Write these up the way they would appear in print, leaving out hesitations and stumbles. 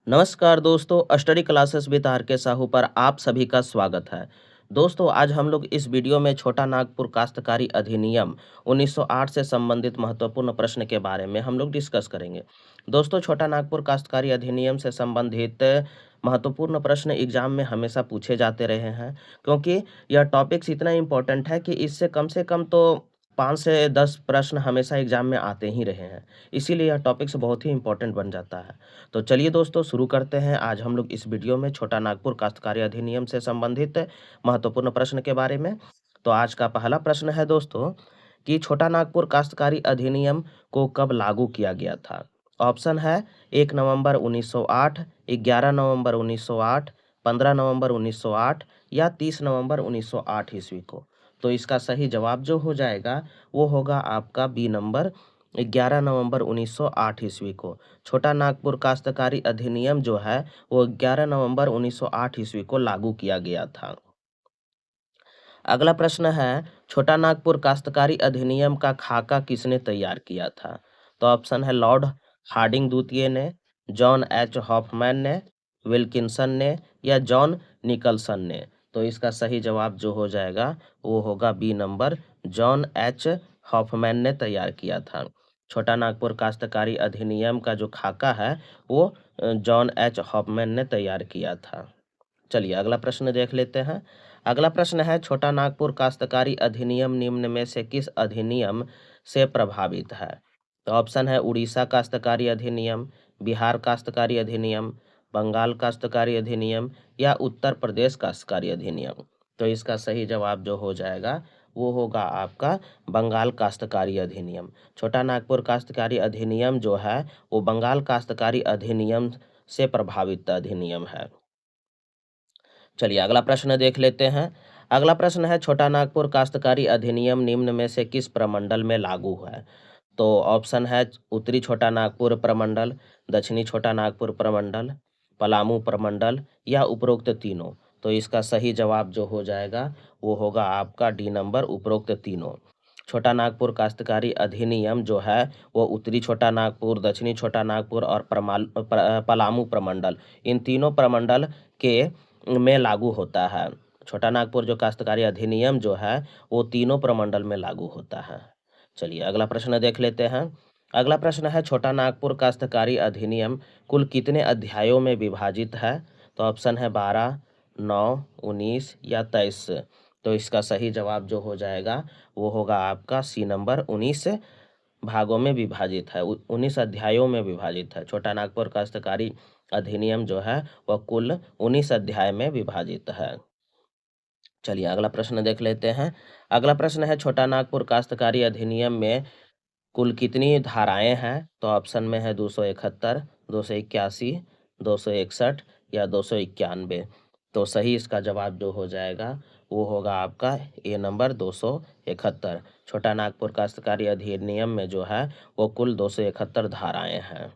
नमस्कार दोस्तों, study classes with are के साहू पर आप सभी का स्वागत है। दोस्तों, आज हम लोग इस वीडियो में छोटा नागपुर काश्तकारी अधिनियम 1908 से संबंधित महत्वपूर्ण प्रश्न के बारे में हम लोग डिस्कस करेंगे। दोस्तों, छोटा नागपुर काश्तकारी अधिनियम से संबंधित महत्वपूर्ण प्रश्न एग्जाम में हमेशा पूछे जाते रहे हैं, क्योंकि यह टॉपिक्स इतना इम्पोर्टेंट है कि इससे कम से कम तो 5 से 10 प्रश्न हमेशा एग्जाम में आते ही रहे हैं। इसीलिए यह टॉपिक्स बहुत ही इम्पोर्टेंट बन जाता है। तो चलिए दोस्तों, शुरू करते हैं। आज हम लोग इस वीडियो में छोटा नागपुर काश्तकारी अधिनियम से संबंधित महत्वपूर्ण प्रश्न के बारे में। तो आज का पहला प्रश्न है दोस्तों कि छोटा नागपुर काश्तकारी अधिनियम को कब लागू किया गया था। ऑप्शन है 1 नवंबर 1908, 11 नवंबर 1908, 15 नवंबर 1908 या 30 नवंबर 1908 ईस्वी को। तो इसका सही जवाब जो हो जाएगा वो होगा आपका बी नंबर, 11 नवंबर 1908 ईस्वी को। छोटा नागपुर काश्तकारी अधिनियम जो है वो 11 नवंबर 1908 ईस्वी को लागू किया गया था। अगला प्रश्न है, छोटा नागपुर काश्तकारी अधिनियम का खाका किसने तैयार किया था। तो ऑप्शन है लॉर्ड हार्डिंग द्वितीय ने, जॉन एच हॉफमैन ने, विल्किंसन ने या जॉन निकलसन ने। तो इसका सही जवाब जो हो जाएगा वो होगा B number, John H Hoffman ने तैयार किया था। छोटा नागपुर काश्तकारी अधिनियम का जो खाका है वो जॉन एच हॉफमैन ने तैयार किया था। चलिए अगला प्रश्न देख लेते हैं। अगला प्रश्न है, छोटा नागपुर काश्तकारी अधिनियम निम्न में से किस अधिनियम से प्रभावित है। तो ऑप्शन है उड़ीसा काश्तकारी अधिनियम, बिहार काश्तकारी अधिनियम, बंगाल काश्तकारी अधिनियम या उत्तर प्रदेश काश्तकारी अधिनियम। तो इसका सही जवाब जो हो जाएगा वो होगा आपका बंगाल काश्तकारी अधिनियम। छोटा नागपुर काश्तकारी अधिनियम जो है वो बंगाल काश्तकारी अधिनियम से प्रभावित अधिनियम है। चलिए अगला प्रश्न देख लेते हैं। अगला प्रश्न है, छोटा नागपुर काश्तकारी अधिनियम निम्न में से किस प्रमंडल में लागू है। तो ऑप्शन है उत्तरी छोटा नागपुर प्रमंडल, दक्षिणी छोटा नागपुर प्रमंडल, पलामू प्रमंडल या उपरोक्त तीनों। तो इसका सही जवाब जो हो जाएगा वो होगा आपका डी नंबर, उपरोक्त तीनों। छोटा नागपुर काश्तकारी अधिनियम जो है वो उत्तरी छोटा नागपुर, दक्षिणी छोटा नागपुर और पलामू प्रमंडल, इन तीनों प्रमंडल के में लागू होता है। छोटा नागपुर जो काश्तकारी अधिनियम जो है वो तीनों प्रमंडल में लागू होता है। चलिए अगला प्रश्न देख लेते हैं। अगला प्रश्न है, छोटा नागपुर काश्तकारी अधिनियम कुल कितने अध्यायों में विभाजित है। तो ऑप्शन है 12, 9, 19 या 23। तो इसका सही जवाब जो हो जाएगा वो होगा आपका सी नंबर, 19 भागों में विभाजित है, 19 अध्यायों में विभाजित है। छोटा नागपुर काश्तकारी अधिनियम जो है वह कुल 19 अध्याय में विभाजित है। चलिए अगला प्रश्न देख लेते हैं। अगला प्रश्न है, छोटा नागपुर काश्तकारी अधिनियम में कुल कितनी धाराएं हैं। तो ऑप्शन में है 271, 281, 261 या 291। तो सही इसका जवाब जो हो जाएगा वो होगा आपका ए नंबर, 271। छोटा नागपुर काश्तकारी अधिनियम में जो है वो कुल 271 धाराएं हैं।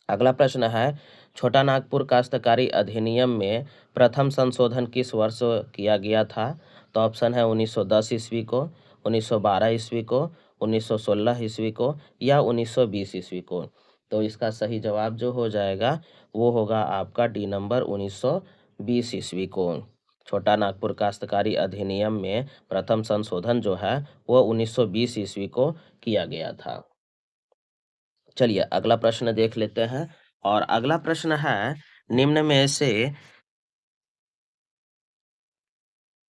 अगला प्रश्न है, छोटा नागपुर काश्तकारी अधिनियम में प्रथम संशोधन किस वर्ष किया गया था। तो ऑप्शन है 1910 ईस्वी को, 1912 ईस्वी को, 1916 ईस्वी को या 1920 ईस्वी को। तो इसका सही जवाब जो हो जाएगा वो होगा आपका डी नंबर, 1920 ईस्वी को। छोटा नागपुर काश्तकारी अधिनियम में प्रथम संशोधन जो है वो 1920 ईस्वी को किया गया था। चलिए अगला प्रश्न देख लेते हैं। और अगला प्रश्न है, निम्न में से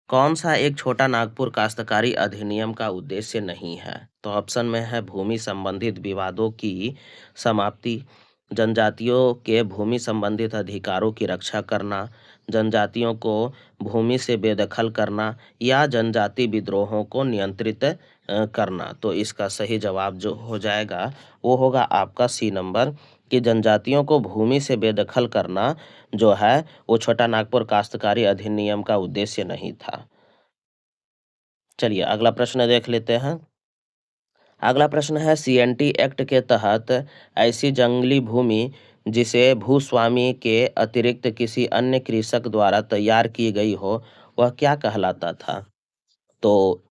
कौन सा एक छोटा नागपुर काश्तकारी अधिनियम का उद्देश्य नहीं है। तो ऑप्शन में है भूमि संबंधित विवादों की समाप्ति, जनजातियों के भूमि संबंधित अधिकारों की रक्षा करना, जनजातियों को भूमि से बेदखल करना या जनजाति विद्रोहों को नियंत्रित करना। तो इसका सही जवाब जो हो जाएगा वो होगा आपका सी नंबर, कि जनजातियों को भूमि से बेदखल करना जो है वो छोटा नागपुर काश्तकारी अधिनियम का उद्देश्य नहीं था। चलिए अगला प्रश्न देख लेते हैं। अगला प्रश्न है, सीएनटी एक्ट के तहत ऐसी जंगली भूमि जिसे भूस्वामी के अतिरिक्त किसी अन्य कृषक द्वारा तैयार की गई हो वह क्या कहलाता था। तो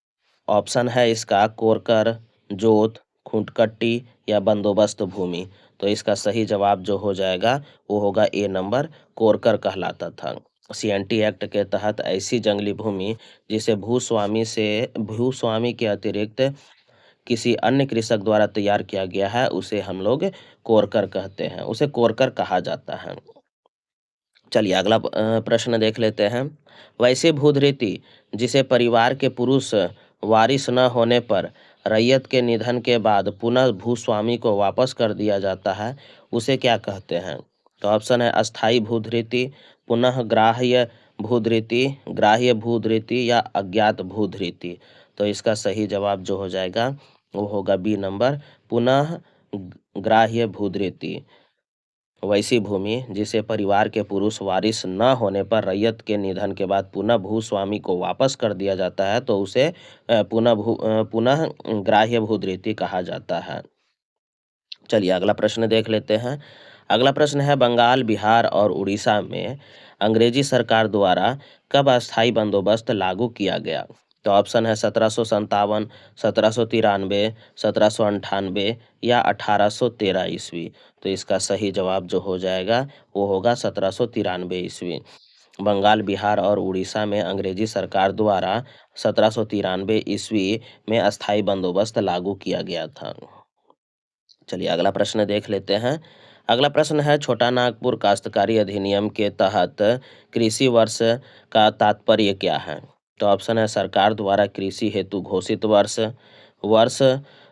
ऑप्शन है इसका कोरकर, जोत, खूंटकट्टी या बंदोबस्त भूमि। तो इसका सही जवाब जो हो जाएगा वो होगा ए नंबर, कोरकर कहलाता था। सीएनटी एक्ट के तहत ऐसी जंगली भूमि जिसे भूस्वामी के अतिरिक्त किसी अन्य कृषक द्वारा तैयार किया गया है, उसे हम लोग कोरकर कहते हैं, उसे कोरकर कहा जाता है। चलिए अगला प्रश्न देख लेते हैं। वैसे भूधृति जिसे परिवार के पुरुष वारिस न होने पर रैयत के निधन के बाद पुनः भूस्वामी को वापस कर दिया जाता है, उसे क्या कहते हैं? तो ऑप्शन है अस्थाई भूधृति, पुनः ग्राह्य भूधृति या अज्ञात भूधृति। तो इसका सही जवाब जो हो जाएगा वो होगा बी नंबर, पुनः ग्राह्य भूधृति। वैसी भूमि जिसे परिवार के पुरुष वारिस न होने पर रैयत के निधन के बाद पुनः भूस्वामी को वापस कर दिया जाता है, तो उसे पुनः ग्राह्य भूधृति कहा जाता है। चलिए अगला प्रश्न देख लेते हैं। अगला प्रश्न है, बंगाल, बिहार और उड़ीसा में अंग्रेजी सरकार द्वारा कब अस्थायी बंदोबस्त लागू किया गया? तो ऑप्शन है 1757, 1793, 1798 या 1813 ईस्वी। तो इसका सही जवाब जो हो जाएगा वो होगा 1793 ईस्वी। बंगाल, बिहार और उड़ीसा में अंग्रेजी सरकार द्वारा 1793 ईस्वी में अस्थायी बंदोबस्त लागू किया गया था। चलिए अगला प्रश्न देख लेते हैं। अगला प्रश्न है, छोटा नागपुर काश्तकारी अधिनियम के तहत कृषि वर्ष का तात्पर्य क्या है? तो ऑप्शन है सरकार द्वारा कृषि हेतु घोषित वर्ष, वर्ष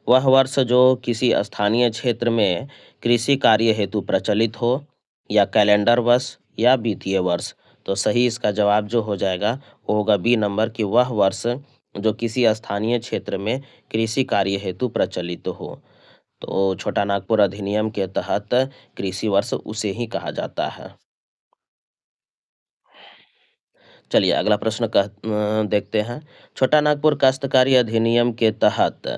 वह वर्ष जो किसी स्थानीय क्षेत्र में कृषि कार्य हेतु प्रचलित हो, या कैलेंडर वर्ष या वित्तीय वर्ष। तो सही इसका जवाब जो हो जाएगा वो होगा बी नंबर कि वह वर्ष जो किसी स्थानीय क्षेत्र में कृषि कार्य हेतु प्रचलित हो। तो छोटा नागपुर अधिनियम के तहत कृषि वर्ष उसे ही कहा जाता है। चलिए अगला प्रश्न देखते हैं। छोटा नागपुर काश्तकारी अधिनियम के तहत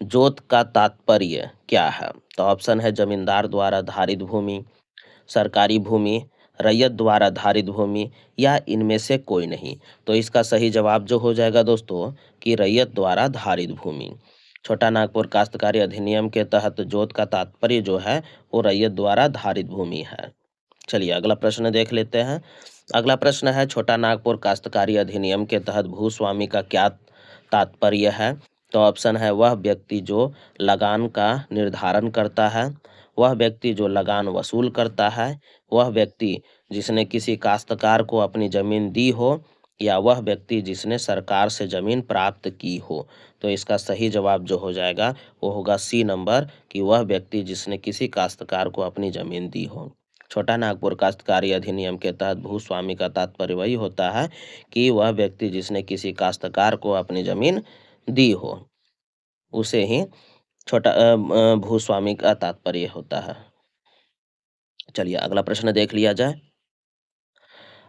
जोत का तात्पर्य क्या है? तो ऑप्शन है जमींदार द्वारा धारित भूमि, सरकारी भूमि, रैयत द्वारा धारित भूमि या इनमें से कोई नहीं। तो इसका सही जवाब जो हो जाएगा दोस्तों कि रैयत द्वारा धारित भूमि। छोटा नागपुर काश्तकारी अधिनियम के तहत जोत का तात्पर्य जो है वो रैयत द्वारा धारित भूमि है। चलिए अगला प्रश्न देख लेते हैं। अगला प्रश्न है, छोटा नागपुर काश्तकारी अधिनियम के तहत भूस्वामी का क्या तात्पर्य है? तो ऑप्शन है वह व्यक्ति जो लगान का निर्धारण करता है, वह व्यक्ति जो लगान वसूल करता है, वह व्यक्ति जिसने किसी काश्तकार को अपनी जमीन दी हो, या वह व्यक्ति जिसने सरकार से जमीन प्राप्त की हो। तो इसका सही जवाब जो हो जाएगा वो होगा सी नंबर कि वह व्यक्ति जिसने किसी काश्तकार को अपनी जमीन दी हो। छोटा नागपुर काश्तकारी अधिनियम के तहत भूस्वामी का तात्पर्य वही होता है कि वह व्यक्ति जिसने किसी काश्तकार को अपनी जमीन दी हो, उसे ही भूस्वामी का तात्पर्य होता है। चलिए अगला प्रश्न देख लिया जाए।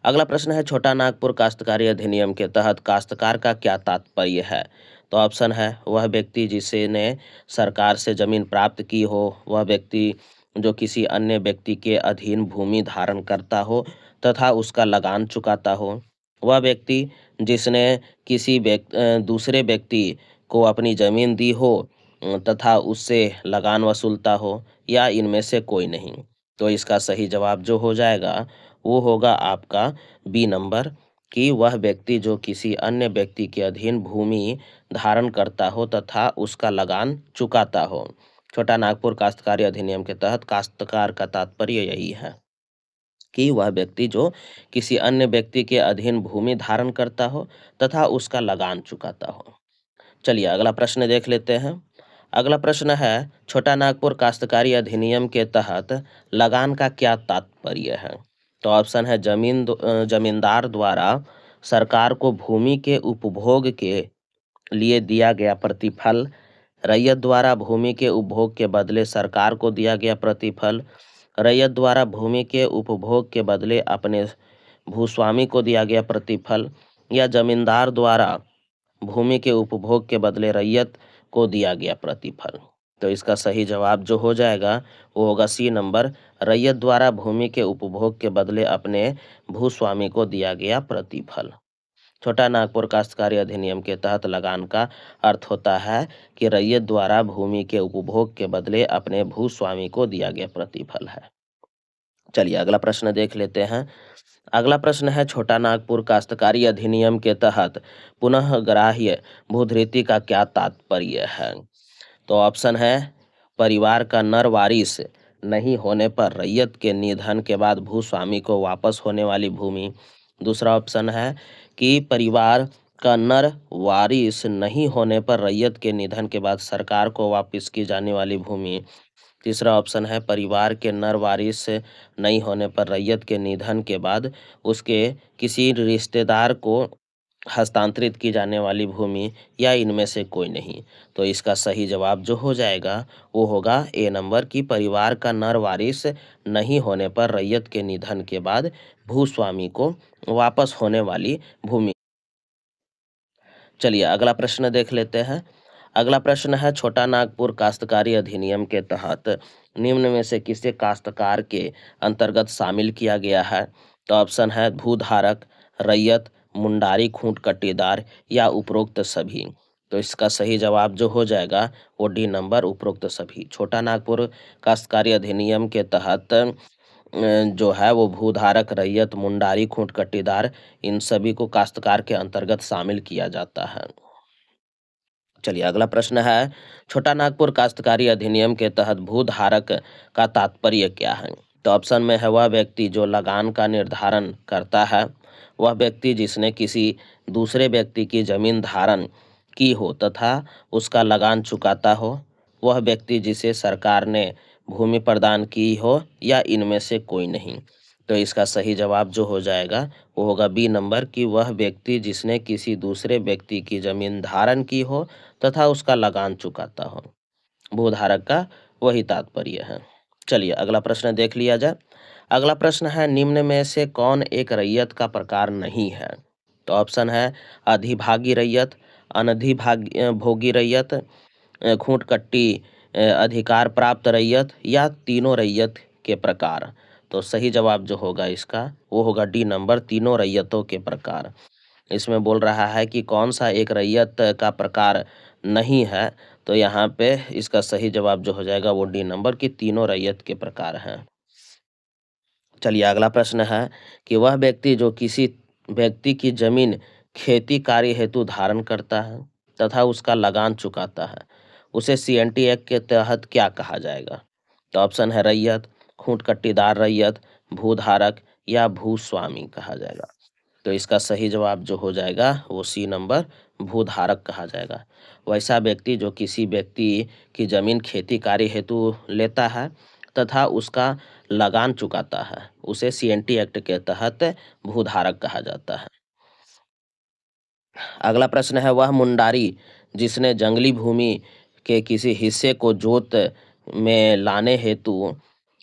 अगला प्रश्न है, छोटा नागपुर काश्तकारी अधिनियम के तहत काश्तकार का क्या तात्पर्य है? तो ऑप्शन है वह व्यक्ति जिसने सरकार से जमीन प्राप्त की हो, वह व्यक्ति जो किसी अन्य व्यक्ति के अधीन भूमि धारण करता हो तथा उसका लगान चुकाता हो, वह व्यक्ति जिसने किसी दूसरे व्यक्ति को अपनी जमीन दी हो तथा उससे लगान वसूलता हो, या इनमें से कोई नहीं। तो इसका सही जवाब जो हो जाएगा वो होगा आपका बी नंबर कि वह व्यक्ति जो किसी अन्य व्यक्ति के अधीन भूमि धारण करता हो तथा उसका लगान चुकाता हो। छोटा नागपुर काश्तकारी अधिनियम के तहत काश्तकार का तात्पर्य यही है कि वह व्यक्ति जो किसी अन्य व्यक्ति के अधीन भूमि धारण करता हो तथा उसका लगान चुकाता हो। चलिए अगला प्रश्न देख लेते हैं। अगला प्रश्न है, छोटा नागपुर काश्तकारी अधिनियम के तहत लगान का क्या तात्पर्य है? तो ऑप्शन है जमींदार द्वारा सरकार को भूमि के उपभोग के लिए दिया गया प्रतिफल, रैयत द्वारा भूमि के उपभोग के बदले सरकार को दिया गया प्रतिफल, रैयत द्वारा भूमि के उपभोग के बदले अपने भूस्वामी को दिया गया प्रतिफल, या जमींदार द्वारा भूमि के उपभोग के बदले रैयत को दिया गया प्रतिफल। तो इसका सही जवाब जो हो जाएगा वो होगा सी नंबर, रैयत द्वारा भूमि के उपभोग के बदले अपने भूस्वामी को दिया गया प्रतिफल। छोटा नागपुर काश्तकारी अधिनियम के तहत लगान का अर्थ होता है कि रैयत द्वारा भूमि के उपभोग के बदले अपने भूस्वामी को दिया गया प्रतिफल है। चलिए अगला प्रश्न देख लेते हैं। अगला प्रश्न है, छोटा नागपुर काश्तकारी अधिनियम के तहत पुनः ग्राह्य भूधृति का क्या तात्पर्य है? तो ऑप्शन है, परिवार का नर वारिस नहीं होने पर रैयत के निधन के बाद भूस्वामी को वापस होने वाली भूमि। दूसरा ऑप्शन है कि परिवार का नर वारिस नहीं होने पर रैयत के निधन के बाद सरकार को वापस की जाने वाली भूमि। तीसरा ऑप्शन है, परिवार के नर वारिस नहीं होने पर रैयत के निधन के बाद उसके किसी रिश्तेदार को हस्तांतरित की जाने वाली भूमि, या इनमें से कोई नहीं। तो इसका सही जवाब जो हो जाएगा वो होगा ए नंबर, की परिवार का नर वारिस नहीं होने पर रैयत के निधन के बाद भूस्वामी को वापस होने वाली भूमि। चलिए अगला प्रश्न देख लेते हैं। अगला प्रश्न है, छोटा नागपुर काश्तकारी अधिनियम के तहत निम्न में से किसे काश्तकार के अंतर्गत शामिल किया गया है? तो ऑप्शन है, भूधारक, रैयत, मुंडारी खूंट कट्टीदार, या उपरोक्त सभी। तो इसका सही जवाब जो हो जाएगा वो डी नंबर, उपरोक्त सभी। छोटा नागपुर काश्तकारी अधिनियम के तहत जो है वो भूधारक, रैयत, मुंडारी खूंट कट्टीदार, इन सभी को काश्तकार के अंतर्गत शामिल किया जाता है। चलिए अगला प्रश्न है, छोटा नागपुर काश्तकारी अधिनियम के तहत भूधारक का तात्पर्य क्या है? तो ऑप्शन में है, वह व्यक्ति जो लगान का निर्धारण करता है, वह व्यक्ति जिसने किसी दूसरे व्यक्ति की जमीन धारण की हो तथा उसका लगान चुकाता हो, वह व्यक्ति जिसे सरकार ने भूमि प्रदान की हो, या इनमें से कोई नहीं। तो इसका सही जवाब जो हो जाएगा वो होगा बी नंबर, की वह व्यक्ति जिसने किसी दूसरे व्यक्ति की जमीन धारण की हो तथा उसका लगान चुकाता हो। भूधारक का वही तात्पर्य है। चलिए अगला प्रश्न देख लिया जाए। अगला प्रश्न है, निम्न में से कौन एक रैयत का प्रकार नहीं है? तो ऑप्शन है, अधिभागी रैयत, भोगी रैयत, खूंट कट्टी अधिकार प्राप्त रैयत, या तीनों रैयत के प्रकार। तो सही जवाब जो होगा इसका वो होगा डी नंबर, तीनों रैयतों के प्रकार। इसमें बोल रहा है कि कौन सा एक रैयत का प्रकार नहीं है, तो यहाँ पे इसका सही जवाब जो हो जाएगा वो डी नंबर, की तीनों रैयत के प्रकार हैं। चलिए अगला प्रश्न है कि वह व्यक्ति जो किसी व्यक्ति की जमीन खेती कार्य हेतु धारण करता है तथा उसका लगान चुकाता है, उसे सीएनटी एक्ट के तहत क्या कहा जाएगा? तो ऑप्शन है, रैयत, खूंट कट्टीदार रैयत, भूधारक, या भूस्वामी कहा जाएगा। तो इसका सही जवाब जो हो जाएगा वो सी नंबर, भूधारक कहा जाएगा। वैसा व्यक्ति जो किसी व्यक्ति की जमीन खेती कार्य हेतु लेता है तथा उसका लगान चुकाता है, उसे सीएनटी एक्ट के तहत भूधारक कहा जाता है। अगला प्रश्न है, वह मुंडारी जिसने जंगली भूमि के किसी हिस्से को जोत में लाने हेतु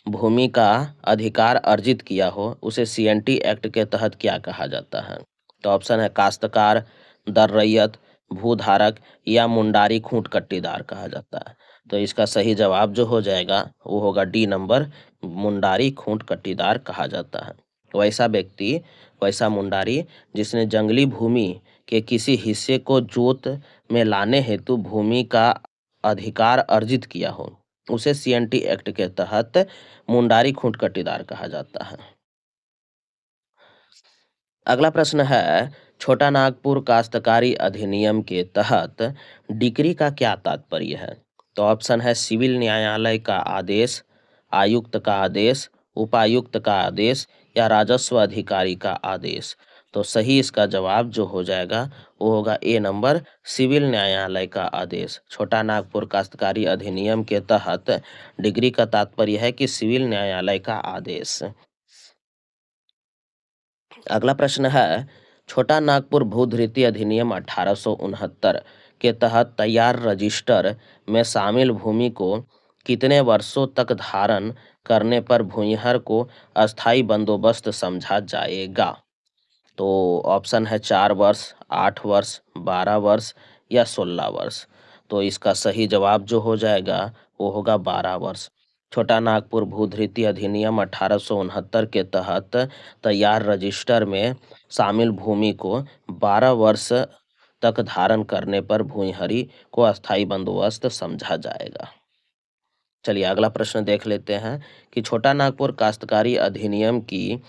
भूमि का अधिकार अर्जित किया हो, उसे सीएनटी एक्ट के तहत क्या कहा जाता है? तो ऑप्शन है, काश्तकार, दर रैयत, भूधारक, या मुंडारी खूंट कट्टीदार कहा जाता है। तो इसका सही जवाब जो हो जाएगा वो होगा डी नंबर, मुंडारी खूंट कट्टीदार कहा जाता है। वैसा व्यक्ति, वैसा मुंडारी जिसने जंगली भूमि के किसी हिस्से को जोत में लाने हेतु भूमि का अधिकार अर्जित किया हो, उसे सीएनटी एक्ट के तहत मुंडारी खूंट कट्टीदार कहा जाता है। अगला प्रश्न है, छोटा नागपुर काश्तकारी अधिनियम के तहत डिक्री का क्या तात्पर्य है? तो ऑप्शन है, सिविल न्यायालय का आदेश, आयुक्त का आदेश, उपायुक्त का आदेश, या राजस्व अधिकारी का आदेश। तो सही इसका जवाब जो हो जाएगा वो होगा ए नंबर, सिविल न्यायालय का आदेश। छोटा नागपुर काश्तकारी अधिनियम के तहत डिग्री का तात्पर्य है कि सिविल न्यायालय का आदेश। अगला प्रश्न है, छोटा नागपुर भूधृति अधिनियम 1869 के तहत तैयार रजिस्टर में शामिल भूमि को कितने वर्षों तक धारण करने पर भूमिहर को अस्थायी बंदोबस्त समझा जाएगा? तो ऑप्शन है, 4 वर्ष, 8 वर्ष, 12 वर्ष, या 16 वर्ष। तो इसका सही जवाब जो हो जाएगा वो होगा 12 वर्ष। छोटा नागपुर भूधृति अधिनियम 1869 के तहत तैयार रजिस्टर में शामिल भूमि को 12 वर्ष तक धारण करने पर भूमिहरी को अस्थायी बंदोबस्त समझा जाएगा। चलिए अगला प्रश्न देख लेते हैं कि छोटा नागपुर काश्तकारी अधिनियम की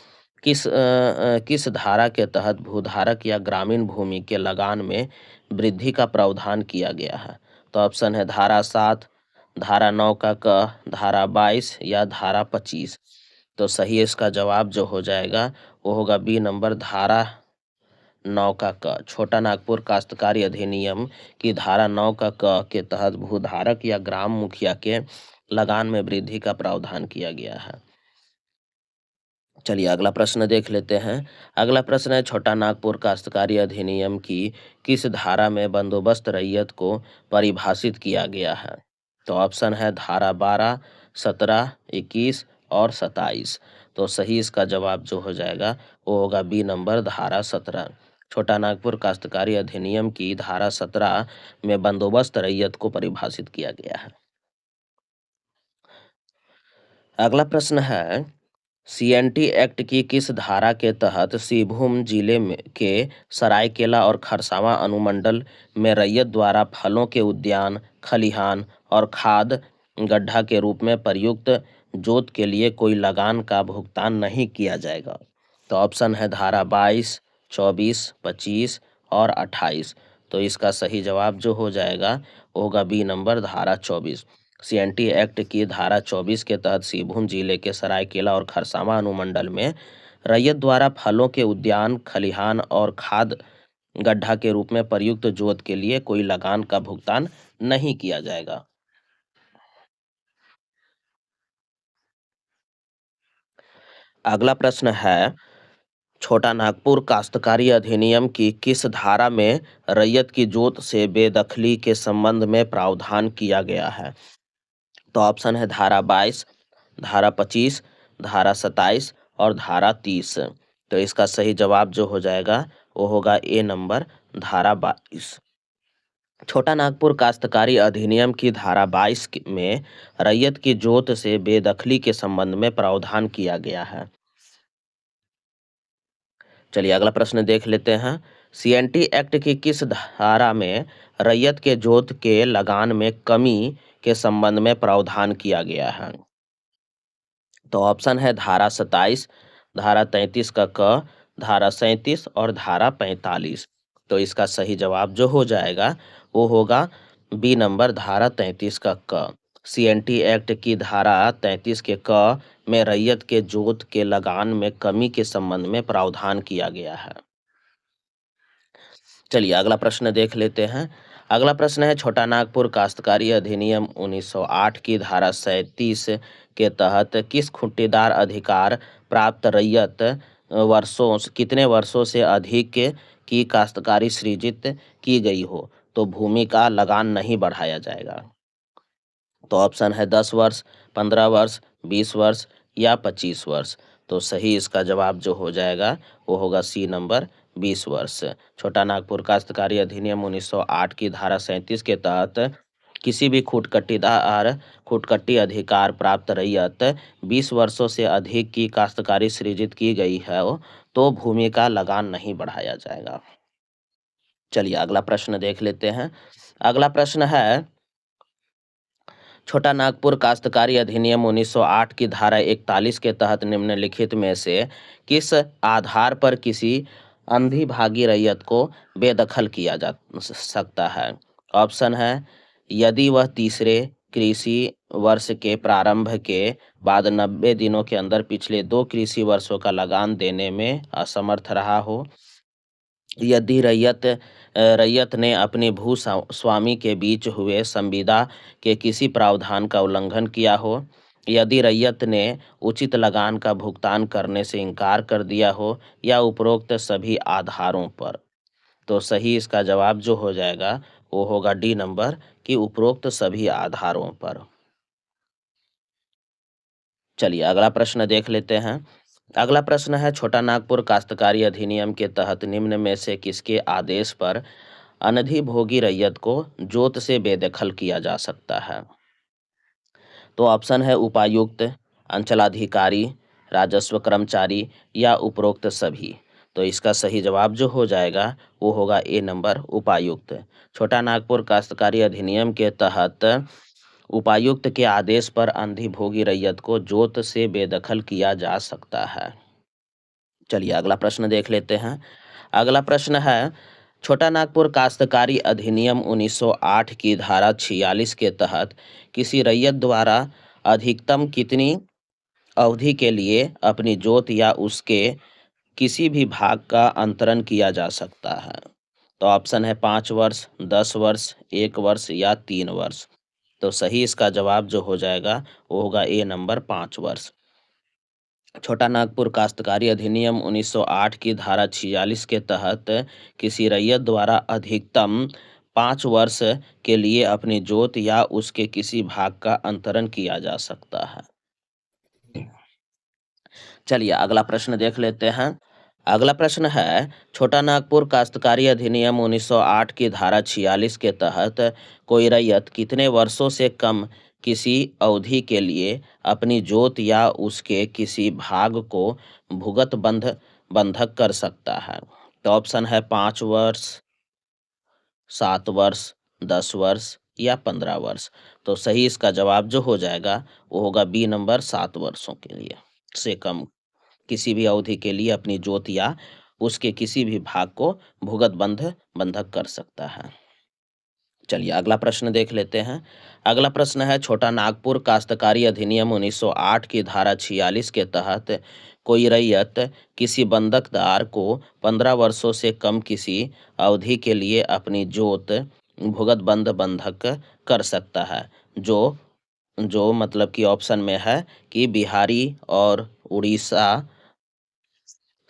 किस धारा के तहत भूधारक या ग्रामीण भूमि के लगान में वृद्धि का प्रावधान किया गया है। तो ऑप्शन है धारा 7, धारा 9 का क, धारा 22 या धारा 25। तो सही इसका जवाब जो हो जाएगा वो होगा बी नंबर, धारा 9 का क। छोटा नागपुर काश्तकारी अधिनियम की धारा 9 का क के तहत भूधारक या ग्राम मुखिया के लगान में वृद्धि का प्रावधान किया गया है। चलिए अगला प्रश्न देख लेते हैं। अगला प्रश्न है छोटा नागपुर काश्तकारी अधिनियम की किस धारा में बंदोबस्त रैयत को परिभाषित किया गया है। तो ऑप्शन है धारा 12, 17, 21 और 27। तो सही इसका जवाब जो हो जाएगा वो होगा बी नंबर, धारा 17। छोटा नागपुर काश्तकारी अधिनियम की धारा 17 में बंदोबस्त रैयत को परिभाषित किया गया है। अगला प्रश्न है सीएनटी एक्ट की किस धारा के तहत सिंहभूम जिले में के सरायकेला और खरसावां अनुमंडल में रैयत द्वारा फलों के उद्यान, खलिहान और खाद गड्ढा के रूप में प्रयुक्त जोत के लिए कोई लगान का भुगतान नहीं किया जाएगा। तो ऑप्शन है धारा 22, 24, 25 और 28। तो इसका सही जवाब जो हो जाएगा वो होगा बी नंबर, धारा 24। सीएनटी एक्ट की धारा 24 के तहत सिंहभूम जिले के सरायकेला और खरसावां अनुमंडल में रैयत द्वारा फलों के उद्यान, खलिहान और खाद गड्ढा के रूप में प्रयुक्त जोत के लिए कोई लगान का भुगतान नहीं किया जाएगा। अगला प्रश्न है छोटा नागपुर काश्तकारी अधिनियम की किस धारा में रैयत की जोत से बेदखली के संबंध में प्रावधान किया गया है। तो ऑप्शन है धारा 22, धारा 25, धारा 27 और धारा 30। तो इसका सही जवाब जो हो जाएगा वो होगा ए नंबर, धारा 22। छोटा नागपुर काश्तकारी अधिनियम की धारा 22 में रैयत की जोत से बेदखली के संबंध में प्रावधान किया गया है। चलिए अगला प्रश्न देख लेते हैं। सीएनटी एक्ट की किस धारा में रैयत के जोत के लगान में कमी के संबंध में प्रावधान किया गया है। तो ऑप्शन है धारा 27, धारा 33 का क, धारा 37 और धारा 45। तो इसका सही जवाब जो हो जाएगा वो होगा बी नंबर, धारा 33 का क। सीएनटी एक्ट की धारा 33 के क में रैयत के जोत के लगान में कमी के संबंध में प्रावधान किया गया है। चलिए अगला प्रश्न देख लेते हैं। अगला प्रश्न है छोटा नागपुर काश्तकारी अधिनियम 1908 की धारा 37 के तहत किस खूंटेदार अधिकार प्राप्त रैयत कितने वर्षों से अधिक की काश्तकारी सृजित की गई हो तो भूमि का लगान नहीं बढ़ाया जाएगा। तो ऑप्शन है 10 वर्ष, 15 वर्ष, 20 वर्ष या 25 वर्ष। तो सही इसका जवाब जो हो जाएगा वो होगा सी नंबर, 20 वर्ष। छोटा नागपुर काश्तकारी अधिनियम 1908 की धारा 37 के तहत किसी भी खूटकट्टी अधिकार प्राप्त रैयत 20 वर्षों से अधिक की काश्तकारी सृजित की गई है तो भूमि का लगान नहीं बढ़ाया जाएगा। चलिए अगला प्रश्न देख लेते हैं। अगला प्रश्न है छोटा नागपुर काश्तकारी अधिनियम 1908 की धारा 41 के तहत निम्नलिखित में से किस आधार पर किसी अंधिभागी रैयत को बेदखल किया जा सकता है। ऑप्शन है यदि वह तीसरे कृषि वर्ष के प्रारंभ के बाद 90 दिनों के अंदर पिछले 2 कृषि वर्षों का लगान देने में असमर्थ रहा हो, यदि रैयत ने अपने स्वामी के बीच हुए संविदा के किसी प्रावधान का उल्लंघन किया हो, यदि रैयत ने उचित लगान का भुगतान करने से इनकार कर दिया हो या उपरोक्त सभी आधारों पर। तो सही इसका जवाब जो हो जाएगा वो होगा डी नंबर कि उपरोक्त सभी आधारों पर। चलिए अगला प्रश्न देख लेते हैं। अगला प्रश्न है छोटा नागपुर काश्तकारी अधिनियम के तहत निम्न में से किसके आदेश पर अनधिभोगी रैयत को जोत से बेदखल किया जा सकता है। तो ऑप्शन है उपायुक्त, अंचलाधिकारी, राजस्व कर्मचारी या उपरोक्त सभी। तो इसका सही जवाब जो हो जाएगा वो होगा ए नंबर उपायुक्त। छोटा नागपुर काश्तकारी अधिनियम के तहत उपायुक्त के आदेश पर अंधिभोगी रैयत को जोत से बेदखल किया जा सकता है। चलिए अगला प्रश्न देख लेते हैं। अगला प्रश्न है, छोटा नागपुर काश्तकारी अधिनियम 1908 की धारा 46 के तहत किसी रैयत द्वारा अधिकतम कितनी अवधि के लिए अपनी जोत या उसके किसी भी भाग का अंतरण किया जा सकता है? तो ऑप्शन है 5 वर्ष, 10 वर्ष, 1 वर्ष या 3 वर्ष। तो सही इसका जवाब जो हो जाएगा वो होगा ए नंबर 5 वर्ष। छोटा नागपुर काश्तकारी अधिनियम 1908 की धारा 46 के तहत किसी रैयत द्वारा अधिकतम 5 वर्ष के लिए अपनी जोत या उसके किसी भाग का अंतरण किया जा सकता है। चलिए अगला प्रश्न देख लेते हैं। अगला प्रश्न है, छोटा नागपुर काश्तकारी अधिनियम 1908 की धारा 46 के तहत कोई रैयत कितने वर्षों से कम किसी अवधि के लिए अपनी जोत या उसके किसी भाग को भुगत बंधक कर सकता है? तो ऑप्शन है 5 वर्ष, 7 वर्ष, 10 वर्ष या 15 वर्ष। तो सही इसका जवाब जो हो जाएगा वो होगा बी नंबर 7 वर्षों के लिए से कम किसी भी अवधि के लिए अपनी जोत या उसके किसी भी भाग को भुगत बंधक कर सकता है। चलिए अगला प्रश्न देख लेते हैं। अगला प्रश्न है, छोटा नागपुर काश्तकारी अधिनियम 1908 की धारा 46 के तहत कोई रैयत किसी बंधकदार को 15 वर्षों से कम किसी अवधि के लिए अपनी जोत भुगत बंधक कर सकता है, जो जो मतलब कि ऑप्शन में है कि बिहारी और उड़ीसा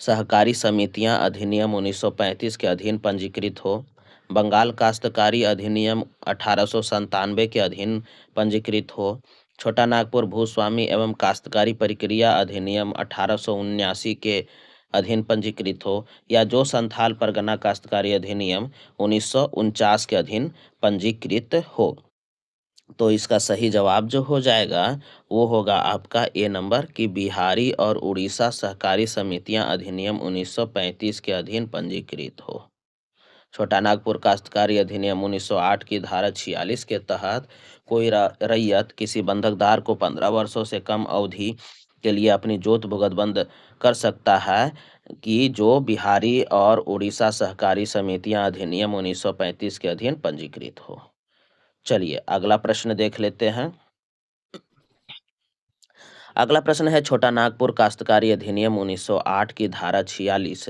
सहकारी समितियां अधिनियम 1935 के अधीन पंजीकृत हो, बंगाल काश्तकारी अधिनियम 1897 के अधीन पंजीकृत हो, छोटा नागपुर भूस्वामी एवं काश्तकारी प्रक्रिया अधिनियम 1879 के अधीन पंजीकृत हो, या जो संथाल परगना काश्तकारी अधिनियम 1949 के अधीन पंजीकृत हो। तो इसका सही जवाब जो हो जाएगा वो होगा आपका ए नंबर कि बिहारी और उड़ीसा सहकारी समितियां अधिनियम 1935 के अधीन पंजीकृत हो। छोटा नागपुर काश्तकारी अधिनियम 1908 की धारा 46 के तहत कोई रैयत किसी बंधकदार को 15 वर्षों से कम अवधि के लिए अपनी जोत भुगत बंद कर सकता है कि जो बिहारी और उड़ीसा सहकारी समितियां अधिनियम 1935 के अधीन पंजीकृत हो। चलिए अगला प्रश्न देख लेते हैं। अगला प्रश्न है, छोटा नागपुर काश्तकारी अधिनियम 1908 की धारा 46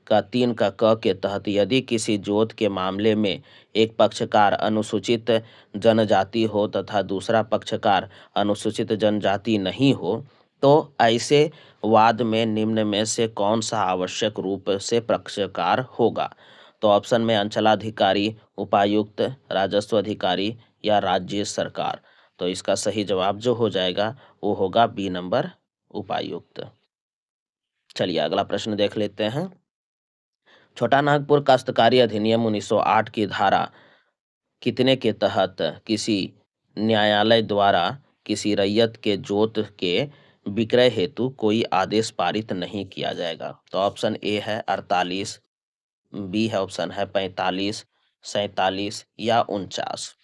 का 3 का क के तहत यदि किसी जोत के मामले में एक पक्षकार अनुसूचित जनजाति हो तथा दूसरा पक्षकार अनुसूचित जनजाति नहीं हो, तो ऐसे वाद में निम्न में से कौन सा आवश्यक रूप से पक्षकार होगा? तो ऑप्शन में अंचलाधिकारी, उपायुक्त, राजस्व अधिकारी या राज्य सरकार। तो इसका सही जवाब जो हो जाएगा वो होगा बी नंबर उपायुक्त। चलिए अगला प्रश्न देख लेते हैं। छोटा नागपुर काश्तकारी अधिनियम 1908 की धारा कितने के तहत किसी न्यायालय द्वारा किसी रैयत के जोत के विक्रय हेतु कोई आदेश पारित नहीं किया जाएगा? तो ऑप्शन ए है 48, बी है ऑप्शन है 45, 47 या 49।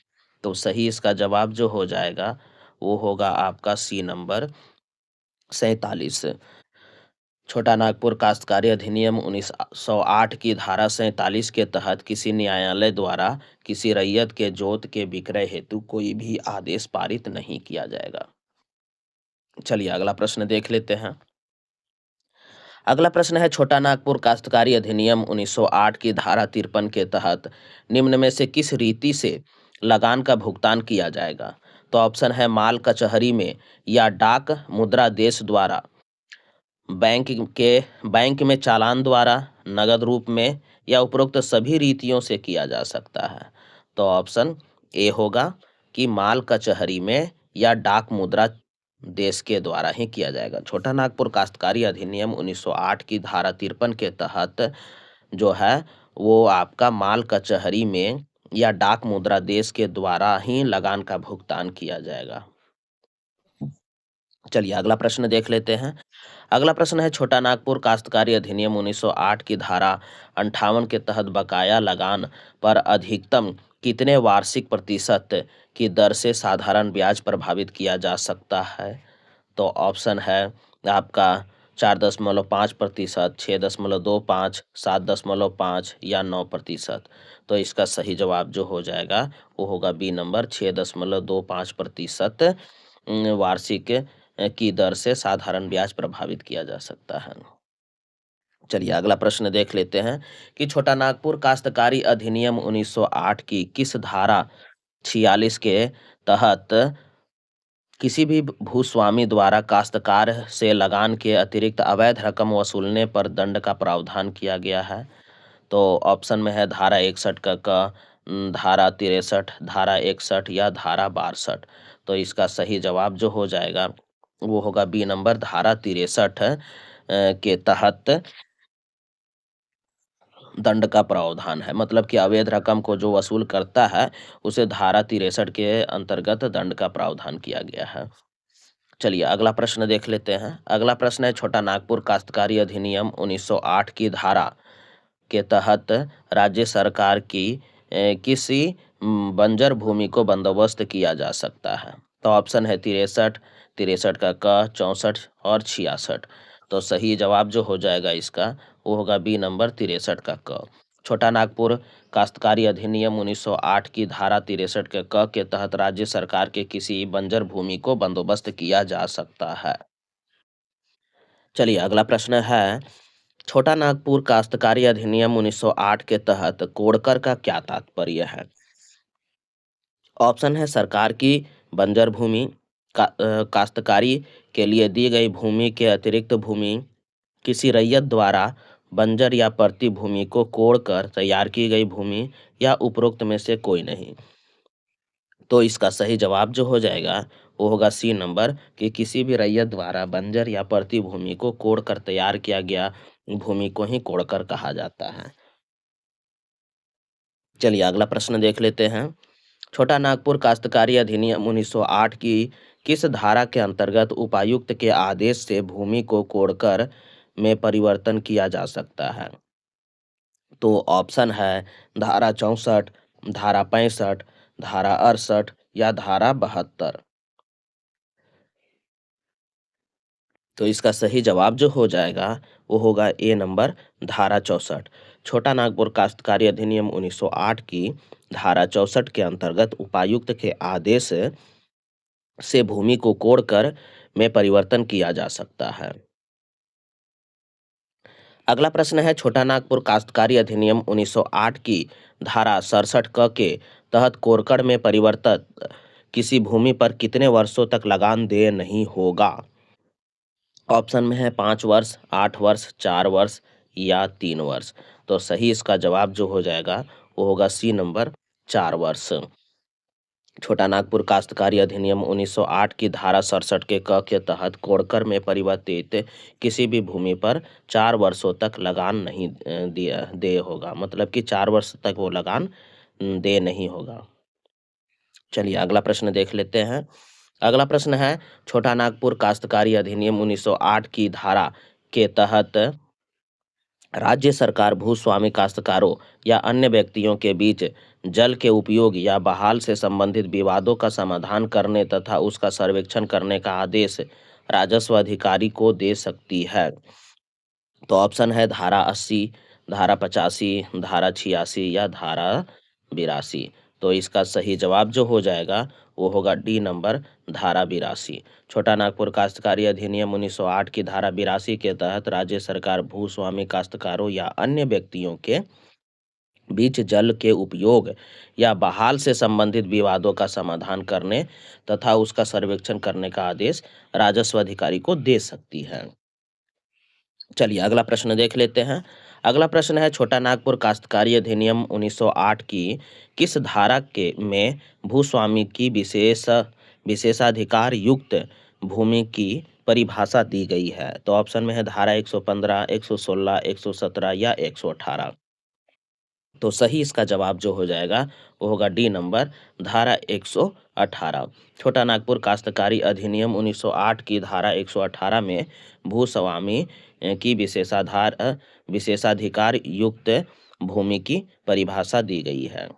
तो सही इसका जवाब जो हो जाएगा वो होगा आपका सी नंबर 47। छोटा नागपुर काश्तकारी अधिनियम 1908 की धारा 47 के तहत किसी न्यायालय द्वारा किसी रैयत के जोत के विक्रय हेतु कोई भी आदेश पारित नहीं किया जाएगा। चलिए अगला प्रश्न देख लेते हैं। अगला प्रश्न है, छोटा नागपुर काश्तकारी अधिनियम 1908 की धारा 53 के तहत निम्न में से किस रीति से लगान का भुगतान किया जाएगा? तो ऑप्शन है माल कचहरी में या डाक मुद्रा देश द्वारा, बैंक में चालान द्वारा, नगद रूप में या उपरोक्त सभी रीतियों से किया जा सकता है। तो ऑप्शन ए होगा कि माल कचहरी में या डाक मुद्रा देश के द्वारा ही किया जाएगा। छोटा नागपुर काश्तकारी अधिनियम 1908 की धारा 53 के तहत जो है वो आपका माल कचहरी में या डाक मुद्रा देश के द्वारा ही लगान का भुगतान किया जाएगा। चलिए अगला प्रश्न देख लेते हैं। अगला प्रश्न है छोटा नागपुर काश्तकारी अधिनियम 1908 की धारा 58 के तहत बकाया लगान पर अधिकतम कितने वार्षिक प्रतिशत की दर से साधारण ब्याज प्रभावित किया जा सकता है? तो ऑप्शन है आपका 4.5%, 6.25, 7.5 या 9%। तो इसका सही जवाब जो हो जाएगा वो होगा बी नंबर 6.25% वार्षिक की दर से साधारण ब्याज प्रभावित किया जा सकता है। चलिए अगला प्रश्न देख लेते हैं कि छोटा नागपुर काश्तकारी अधिनियम 1908 की किस धारा 46 के तहत किसी भी भूस्वामी द्वारा काश्तकार से लगान के अतिरिक्त अवैध रकम वसूलने पर दंड का प्रावधान किया गया है? तो ऑप्शन में है धारा 61 धारा 63, धारा 61 या धारा 62। तो इसका सही जवाब जो हो जाएगा वो होगा बी नंबर धारा 63 के तहत दंड का प्रावधान है। मतलब कि अवैध रकम को जो वसूल करता है उसे धारा 63 के अंतर्गत दंड का प्रावधान किया गया है। चलिए अगला प्रश्न देख लेते हैं। अगला प्रश्न है छोटा नागपुर काश्तकारी अधिनियम 1908 की धारा के तहत राज्य सरकार की किसी बंजर भूमि को बंदोबस्त किया जा सकता है? तो ऑप्शन है 63, 63 का क, 64 और 66। तो सही जवाब जो हो जाएगा इसका वो होगा बी नंबर 63 का क। छोटा नागपुर काश्तकारी अधिनियम 1908 की धारा 63 के क के तहत राज्य सरकार के किसी बंजर भूमि को बंदोबस्त किया जा सकता है। चलिए अगला प्रश्न है छोटा नागपुर काश्तकारी अधिनियम 1908 के तहत कोड़कर का क्या तात्पर्य है? ऑप्शन है सरकार की बंजर भूमि, काश्तकारी के लिए दी गई भूमि के अतिरिक्त भूमि, किसी रैयत द्वारा बंजर या परती भूमि को कोड़कर तैयार की गई भूमि या उपरोक्त में से कोई नहीं। तो इसका सही जवाब जो हो जाएगा वो होगा सी नंबर कि किसी भी रैयत द्वारा बंजर या परती भूमि को कोड़कर तैयार किया गया भूमि को ही कोड़कर कहा जाता है। चलिए अगला प्रश्न देख लेते हैं। छोटा नागपुर काश्तकारी अधिनियम 1908 की किस धारा के अंतर्गत उपायुक्त के आदेश से भूमि को कोड़कर में परिवर्तन किया जा सकता है? तो ऑप्शन है धारा 64, धारा 65, धारा 68 या धारा 72। तो इसका सही जवाब जो हो जाएगा वो होगा ए नंबर धारा 64। छोटा नागपुर काश्तकारी अधिनियम 1908 की धारा 64 के अंतर्गत उपायुक्त के आदेश से भूमि को कोड़कर में परिवर्तन किया जा सकता है। अगला प्रश्न है छोटा नागपुर काश्तकारी अधिनियम 1908 की धारा 67 क के तहत कोड़कर में परिवर्तित किसी भूमि पर कितने वर्षों तक लगान देय नहीं होगा? ऑप्शन में है 5 वर्ष, 8 वर्ष, 4 वर्ष या 3 वर्ष। तो सही इसका जवाब जो हो जाएगा वो होगा सी नंबर 4 वर्ष। छोटा नागपुर काश्तकारी अधिनियम 1908 की धारा 67 के क के तहत कोड़कर में परिवर्तित किसी भी भूमि पर 4 वर्षों तक लगान नहीं दिया दे होगा। मतलब कि 4 वर्ष तक वो लगान दे नहीं होगा। चलिए अगला प्रश्न देख लेते हैं। अगला प्रश्न है छोटा नागपुर काश्तकारी अधिनियम 1908 की धारा के तहत राज्य सरकार भूस्वामी काश्तकारों या अन्य व्यक्तियों के बीच जल के उपयोग या बहाल से संबंधित विवादों का समाधान करने तथा उसका सर्वेक्षण करने का आदेश राजस्व अधिकारी को दे सकती है। तो ऑप्शन है धारा 80, धारा 85, धारा 86 या धारा 82। तो इसका सही जवाब जो हो जाएगा वो होगा डी नंबर धारा 82। छोटा नागपुर काश्तकारी अधिनियम 1908 की धारा 82 के तहत राज्य सरकार भूस्वामी काश्तकारों या अन्य व्यक्तियों के बीच जल के उपयोग या बहाल से संबंधित विवादों का समाधान करने तथा उसका सर्वेक्षण करने का आदेश राजस्व अधिकारी को दे सकती है। चलिए अगला प्रश्न देख लेते हैं। अगला प्रश्न है छोटा नागपुर काश्तकारी अधिनियम 1908 की किस धारा के में भूस्वामी की विशेषाधिकार युक्त भूमि की परिभाषा दी गई है? तो ऑप्शन में है धारा 115, 116, 117 या 118। तो सही इसका जवाब जो हो जाएगा वो होगा डी नंबर, धारा 118। छोटा नागपुर काश्तकारी अधिनियम 1908 की धारा 118 में भूस्वामी की विशेषाधिकार युक्त भूमि की परिभाषा दी गई है।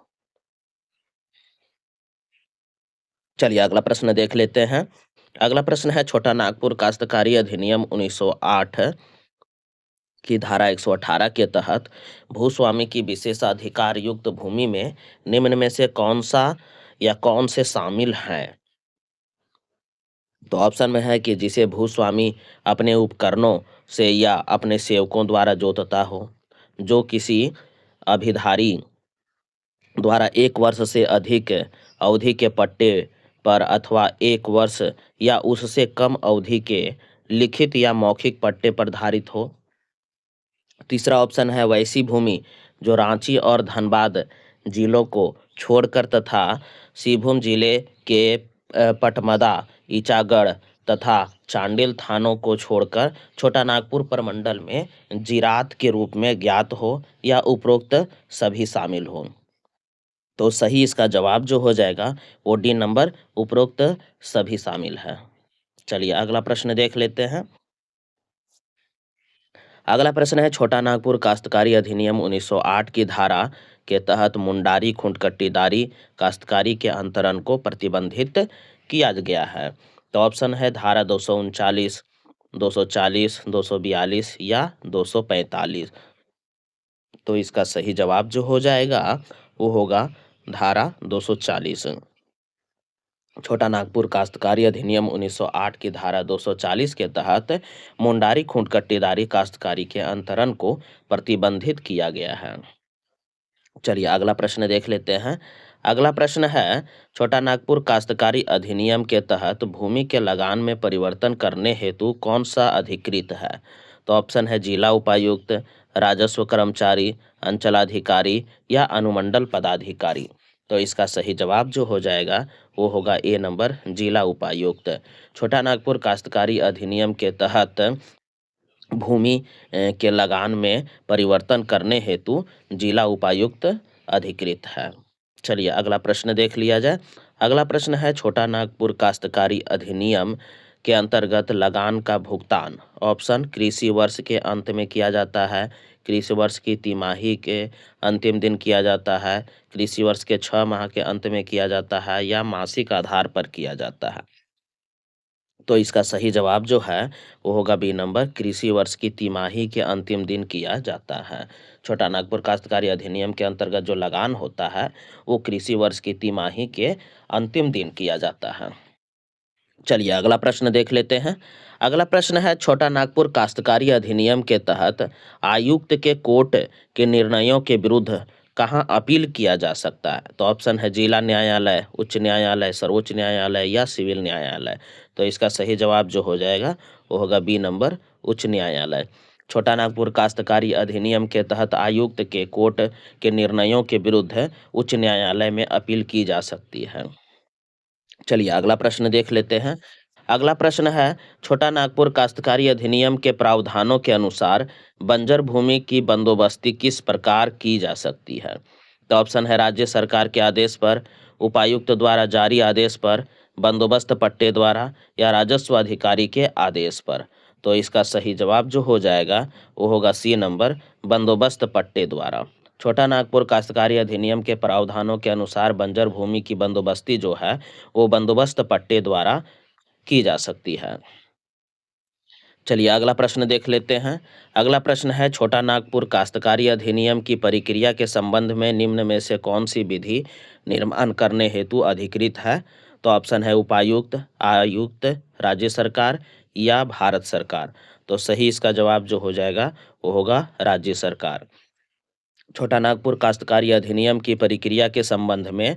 चलिए अगला प्रश्न देख लेते हैं। अगला प्रश्न है छोटा नागपुर काश्तकारी अधिनियम 1908 की धारा 118 के तहत भूस्वामी की विशेषाधिकार युक्त भूमि में निम्न में से कौन सा या कौन से शामिल हैं? तो ऑप्शन में है कि जिसे भूस्वामी अपने उपकरणों से या अपने सेवकों द्वारा जोतता हो, जो किसी अभिधारी द्वारा 1 वर्ष से अधिक अवधि के पट्टे पर अथवा 1 वर्ष या उससे कम अवधि के लिखित या मौखिक पट्टे पर धारित हो। तीसरा ऑप्शन है वैसी भूमि जो रांची और धनबाद जिलों को छोड़कर तथा सिंहभूम जिले के पटमदा, ईचागढ़ तथा चांडिल थानों को छोड़कर छोटा नागपुर प्रमंडल में जिरात के रूप में ज्ञात हो या उपरोक्त सभी शामिल हो। तो सही इसका जवाब जो हो जाएगा वो डी नंबर, उपरोक्त सभी शामिल है। चलिए अगला प्रश्न देख लेते हैं। अगला प्रश्न है छोटा नागपुर काश्तकारी अधिनियम 1908 की धारा के तहत मुंडारी खुंटकट्टीदारी काश्तकारी के अंतरण को प्रतिबंधित किया गया है। तो ऑप्शन है धारा 239, 240, 242 या 245। तो इसका सही जवाब जो हो जाएगा वो होगा धारा 240। छोटा नागपुर काश्तकारी अधिनियम 1908 की धारा 240 के तहत मुंडारी खुंटकट्टीदारी काश्तकारी के अंतरण को प्रतिबंधित किया गया है। चलिए अगला प्रश्न देख लेते हैं। अगला प्रश्न है छोटा नागपुर काश्तकारी अधिनियम के तहत भूमि के लगान में परिवर्तन करने हेतु कौन सा अधिकृत है? तो ऑप्शन है जिला उपायुक्त, राजस्व कर्मचारी, अंचलाधिकारी या अनुमंडल पदाधिकारी। तो इसका सही जवाब जो हो जाएगा वो होगा ए नंबर, जिला उपायुक्त। छोटा नागपुर काश्तकारी अधिनियम के तहत भूमि के लगान में परिवर्तन करने हेतु जिला उपायुक्त अधिकृत है। चलिए अगला प्रश्न देख लिया जाए। अगला प्रश्न है छोटा नागपुर काश्तकारी अधिनियम के अंतर्गत लगान का भुगतान ऑप्शन कृषि वर्ष के अंत में किया जाता है, कृषि वर्ष की तिमाही के अंतिम दिन किया जाता है, कृषि वर्ष के 6 माह के अंत में किया जाता है या मासिक आधार पर किया जाता है। तो इसका सही जवाब जो है वो होगा बी नंबर, कृषि वर्ष की तिमाही के अंतिम दिन किया जाता है। छोटा नागपुर काश्तकारी अधिनियम के अंतर्गत जो लगान होता है वो कृषि वर्ष की तिमाही के अंतिम दिन किया जाता है। चलिए अगला प्रश्न देख लेते हैं। अगला प्रश्न है छोटा नागपुर काश्तकारी अधिनियम के तहत आयुक्त के कोर्ट के निर्णयों के विरुद्ध कहाँ अपील किया जा सकता है? तो ऑप्शन है जिला न्यायालय, उच्च न्यायालय, सर्वोच्च न्यायालय या सिविल न्यायालय। तो इसका सही जवाब जो हो जाएगा वो होगा बी नंबर, उच्च न्यायालय। छोटा नागपुर काश्तकारी अधिनियम के तहत आयुक्त के कोर्ट के निर्णयों के विरुद्ध उच्च न्यायालय में अपील की जा सकती है। चलिए अगला प्रश्न देख लेते हैं। अगला प्रश्न है छोटा नागपुर काश्तकारी अधिनियम के प्रावधानों के अनुसार बंजर भूमि की बंदोबस्ती किस प्रकार की जा सकती है? तो ऑप्शन है राज्य सरकार के आदेश पर, उपायुक्त द्वारा जारी आदेश पर, बंदोबस्त पट्टे द्वारा या राजस्व अधिकारी के आदेश पर। तो इसका सही जवाब जो हो जाएगा वो होगा सी नंबर, बंदोबस्त पट्टे द्वारा। छोटा नागपुर काश्तकारी अधिनियम के प्रावधानों के अनुसार बंजर भूमि की बंदोबस्ती जो है वो बंदोबस्त पट्टे द्वारा की जा सकती है। चलिए अगला प्रश्न देख लेते हैं। अगला प्रश्न है छोटा नागपुर काश्तकारी अधिनियम की प्रक्रिया के संबंध में निम्न में से कौन सी विधि निर्माण करने हेतु अधिकृत है? तो ऑप्शन है उपायुक्त, आयुक्त, राज्य सरकार या भारत सरकार। तो सही इसका जवाब जो हो जाएगा वो होगा राज्य सरकार। छोटा नागपुर काश्तकारी अधिनियम की प्रक्रिया के संबंध में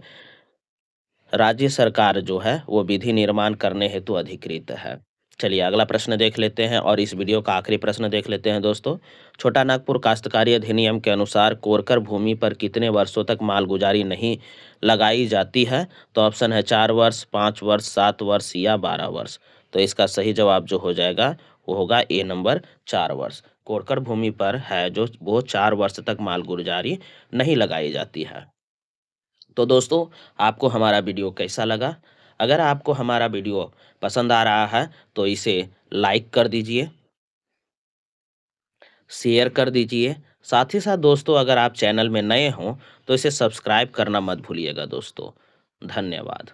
राज्य सरकार जो है वो विधि निर्माण करने हेतु अधिकृत है। चलिए अगला प्रश्न देख लेते हैं और इस वीडियो का आखिरी प्रश्न देख लेते हैं दोस्तों। छोटा नागपुर काश्तकारी अधिनियम के अनुसार कोरकर भूमि पर कितने वर्षों तक मालगुजारी नहीं लगाई जाती है? तो ऑप्शन है 4 वर्ष, 5 वर्ष, 7 वर्ष या 12 वर्ष। तो इसका सही जवाब जो हो जाएगा वो होगा ए नंबर, 4 वर्ष। कोरकर भूमि पर है जो वो 4 वर्ष तक मालगुजारी नहीं लगाई जाती है। तो दोस्तों, आपको हमारा वीडियो कैसा लगा? अगर आपको हमारा वीडियो पसंद आ रहा है तो इसे लाइक कर दीजिए, शेयर कर दीजिए। साथ ही साथ दोस्तों, अगर आप चैनल में नए हों तो इसे सब्सक्राइब करना मत भूलिएगा दोस्तों। धन्यवाद।